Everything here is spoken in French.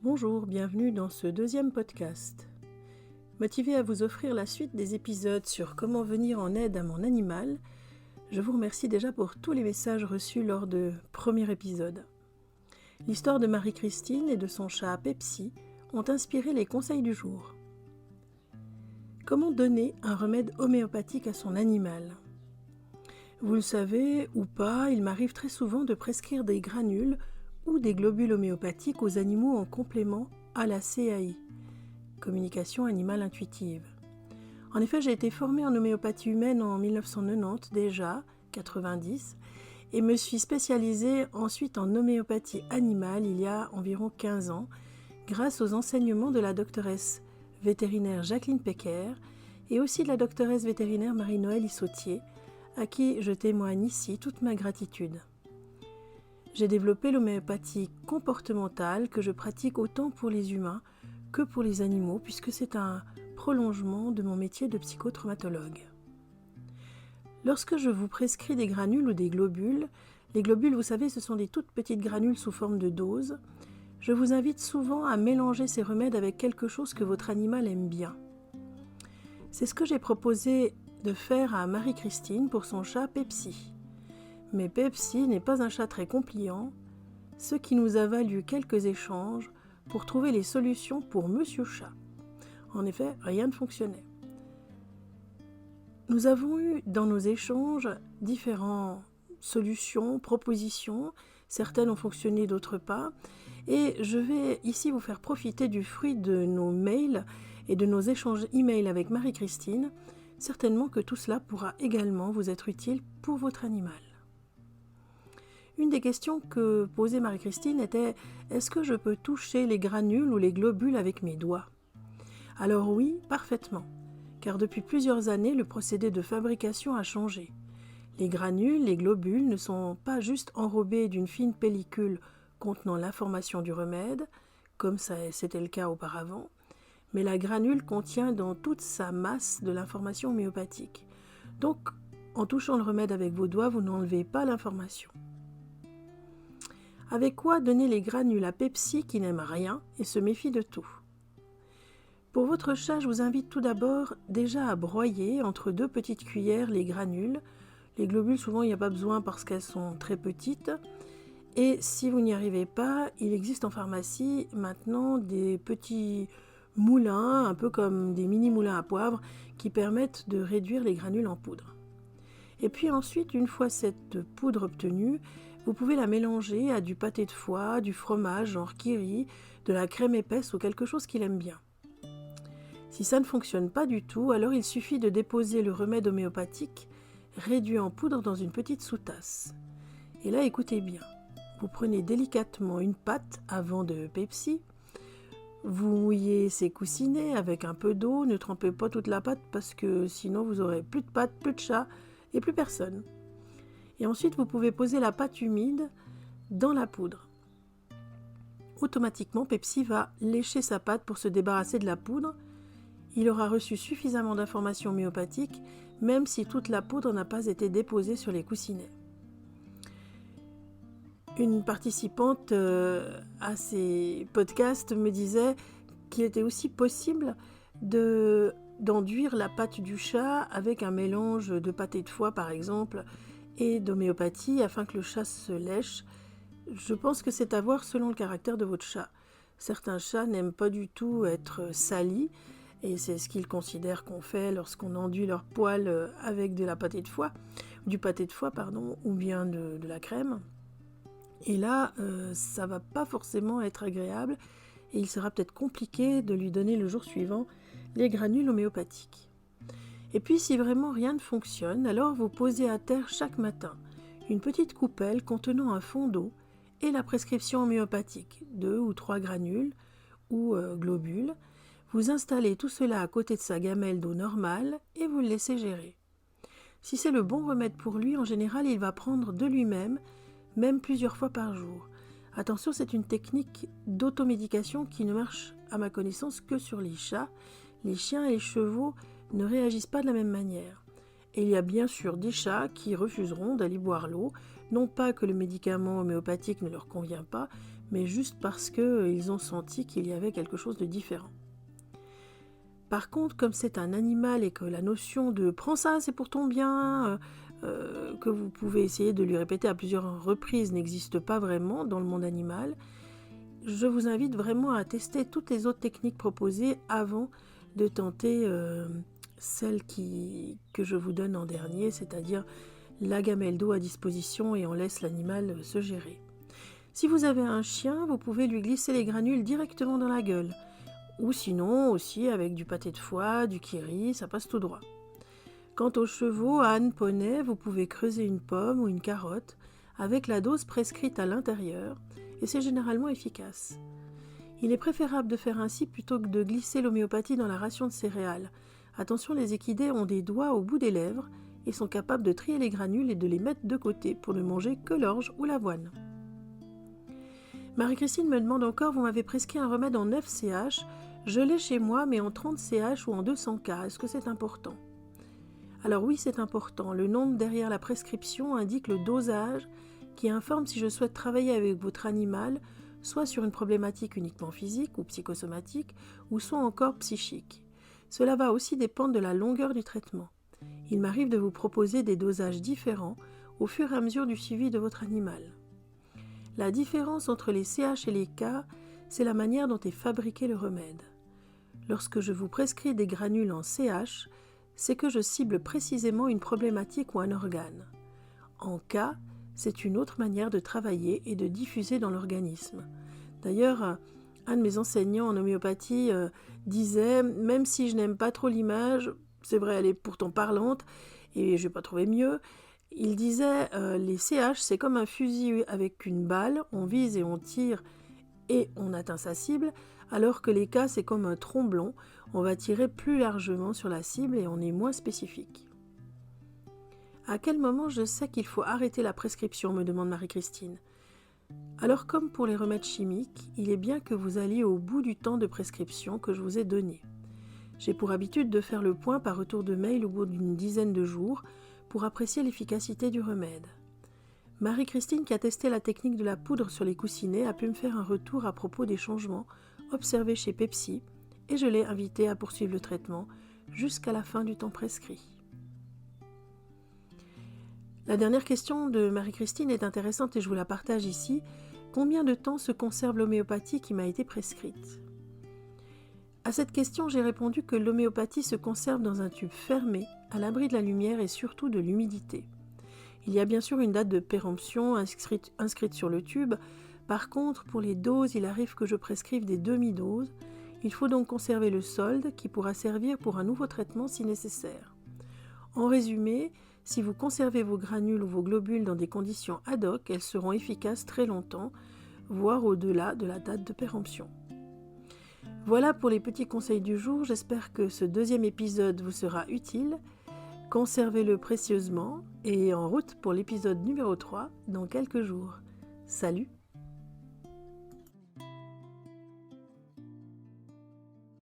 Bonjour, bienvenue dans ce deuxième podcast. Motivé à vous offrir la suite des épisodes sur comment venir en aide à mon animal, je vous remercie déjà pour tous les messages reçus lors de premier épisode. L'histoire de Marie-Christine et de son chat Pepsi ont inspiré les conseils du jour. Comment donner un remède homéopathique à son animal ? Vous le savez ou pas, il m'arrive très souvent de prescrire des granules ou des globules homéopathiques aux animaux en complément à la CAI, communication animale intuitive. En effet, j'ai été formée en homéopathie humaine en 1990 déjà, 90, et me suis spécialisée ensuite en homéopathie animale il y a environ 15 ans, grâce aux enseignements de la doctoresse vétérinaire Jacqueline Pecker et aussi de la doctoresse vétérinaire Marie-Noëlle Issautier, à qui je témoigne ici toute ma gratitude. J'ai développé l'homéopathie comportementale que je pratique autant pour les humains que pour les animaux, puisque c'est un prolongement de mon métier de psychotraumatologue. Lorsque je vous prescris des granules ou des globules, les globules, vous savez, ce sont des toutes petites granules sous forme de doses, je vous invite souvent à mélanger ces remèdes avec quelque chose que votre animal aime bien. C'est ce que j'ai proposé de faire à Marie-Christine pour son chat Pepsi. Mais Pepsi n'est pas un chat très compliant, ce qui nous a valu quelques échanges pour trouver les solutions pour Monsieur Chat. En effet, rien ne fonctionnait. Nous avons eu dans nos échanges différentes solutions, propositions, certaines ont fonctionné, d'autres pas, et je vais ici vous faire profiter du fruit de nos mails et de nos échanges email avec Marie-Christine. Certainement que tout cela pourra également vous être utile pour votre animal. Une des questions que posait Marie-Christine était « Est-ce que je peux toucher les granules ou les globules avec mes doigts ?» Alors oui, parfaitement, car depuis plusieurs années, le procédé de fabrication a changé. Les granules, les globules ne sont pas juste enrobés d'une fine pellicule contenant l'information du remède, comme c'était le cas auparavant, mais la granule contient dans toute sa masse de l'information homéopathique. Donc, en touchant le remède avec vos doigts, vous n'enlevez pas l'information. Avec quoi donner les granules à Pepsi qui n'aime rien et se méfie de tout ? Pour votre chat, je vous invite tout d'abord déjà à broyer entre 2 petites cuillères les granules. Les globules, souvent, il n'y a pas besoin parce qu'elles sont très petites. Et si vous n'y arrivez pas, il existe en pharmacie maintenant des petits moulins, un peu comme des mini-moulins à poivre, qui permettent de réduire les granules en poudre. Et puis ensuite, une fois cette poudre obtenue, vous pouvez la mélanger à du pâté de foie, du fromage genre kiri, de la crème épaisse ou quelque chose qu'il aime bien. Si ça ne fonctionne pas du tout, alors il suffit de déposer le remède homéopathique réduit en poudre dans une petite sous-tasse. Et là, écoutez bien, vous prenez délicatement une pâte avant de Pepsi, vous mouillez ces coussinets avec un peu d'eau, ne trempez pas toute la pâte parce que sinon vous aurez plus de pâte, plus de chat et plus personne. Et ensuite vous pouvez poser la pâte humide dans la poudre. Automatiquement Pepsi va lécher sa pâte pour se débarrasser de la poudre. Il aura reçu suffisamment d'informations homéopathiques même si toute la poudre n'a pas été déposée sur les coussinets. Une participante à ces podcasts me disait qu'il était aussi possible d'enduire la pâte du chat avec un mélange de pâté de foie par exemple et d'homéopathie afin que le chat se lèche. Je pense que c'est à voir selon le caractère de votre chat. Certains chats n'aiment pas du tout être salis et c'est ce qu'ils considèrent qu'on fait lorsqu'on enduit leur poil avec du pâté de foie ou bien de la crème. Et là, ça va pas forcément être agréable et il sera peut-être compliqué de lui donner le jour suivant les granules homéopathiques. Et puis, si vraiment rien ne fonctionne, alors vous posez à terre chaque matin une petite coupelle contenant un fond d'eau et la prescription homéopathique, 2 ou 3 granules ou globules. Vous installez tout cela à côté de sa gamelle d'eau normale et vous le laissez gérer. Si c'est le bon remède pour lui, en général, il va prendre de lui-même même plusieurs fois par jour. Attention, c'est une technique d'automédication qui ne marche, à ma connaissance, que sur les chats. Les chiens et les chevaux ne réagissent pas de la même manière. Et il y a bien sûr des chats qui refuseront d'aller boire l'eau, Non pas que le médicament homéopathique ne leur convient pas, mais juste parce qu'ils ont senti qu'il y avait quelque chose de différent. Par contre, comme c'est un animal et que la notion de « prends ça, c'est pour ton bien », que vous pouvez essayer de lui répéter à plusieurs reprises n'existe pas vraiment dans le monde animal, je vous invite vraiment à tester toutes les autres techniques proposées avant de tenter celle que je vous donne en dernier, c'est-à-dire la gamelle d'eau à disposition et on laisse l'animal se gérer. Si vous avez un chien, vous pouvez lui glisser les granules directement dans la gueule. Ou sinon aussi avec du pâté de foie, du kiri, ça passe tout droit. Quant aux chevaux, ânes, poneys, vous pouvez creuser une pomme ou une carotte avec la dose prescrite à l'intérieur et c'est généralement efficace. Il est préférable de faire ainsi plutôt que de glisser l'homéopathie dans la ration de céréales. Attention, les équidés ont des doigts au bout des lèvres et sont capables de trier les granules et de les mettre de côté pour ne manger que l'orge ou l'avoine. Marie-Christine me demande encore, vous m'avez prescrit un remède en 9 CH, je l'ai chez moi mais en 30 CH ou en 200 K, est-ce que c'est important ? Alors oui, c'est important, le nombre derrière la prescription indique le dosage qui informe si je souhaite travailler avec votre animal, soit sur une problématique uniquement physique ou psychosomatique, ou soit encore psychique. Cela va aussi dépendre de la longueur du traitement. Il m'arrive de vous proposer des dosages différents au fur et à mesure du suivi de votre animal. La différence entre les CH et les K, c'est la manière dont est fabriqué le remède. Lorsque je vous prescris des granules en CH, c'est que je cible précisément une problématique ou un organe. En K, c'est une autre manière de travailler et de diffuser dans l'organisme. D'ailleurs, un de mes enseignants en homéopathie disait « Même si je n'aime pas trop l'image, c'est vrai, elle est pourtant parlante, et je n'ai pas trouvé mieux », il disait les CH, c'est comme un fusil avec une balle, on vise et on tire et on atteint sa cible, alors que les K, c'est comme un tromblon, on va tirer plus largement sur la cible et on est moins spécifique. À quel moment je sais qu'il faut arrêter la prescription, me demande Marie-Christine. Alors comme pour les remèdes chimiques, il est bien que vous alliez au bout du temps de prescription que je vous ai donné. J'ai pour habitude de faire le point par retour de mail au bout d'une dizaine de jours pour apprécier l'efficacité du remède. Marie-Christine, qui a testé la technique de la poudre sur les coussinets, a pu me faire un retour à propos des changements observés chez Pepsi et je l'ai invitée à poursuivre le traitement jusqu'à la fin du temps prescrit. La dernière question de Marie-Christine est intéressante et je vous la partage ici. Combien de temps se conserve l'homéopathie qui m'a été prescrite ? À cette question, j'ai répondu que l'homéopathie se conserve dans un tube fermé, à l'abri de la lumière et surtout de l'humidité. Il y a bien sûr une date de péremption inscrite sur le tube. Par contre, pour les doses, il arrive que je prescrive des demi-doses. Il faut donc conserver le solde qui pourra servir pour un nouveau traitement si nécessaire. En résumé, si vous conservez vos granules ou vos globules dans des conditions ad hoc, elles seront efficaces très longtemps, voire au-delà de la date de péremption. Voilà pour les petits conseils du jour, j'espère que ce deuxième épisode vous sera utile. Conservez-le précieusement et en route pour l'épisode numéro 3 dans quelques jours. Salut!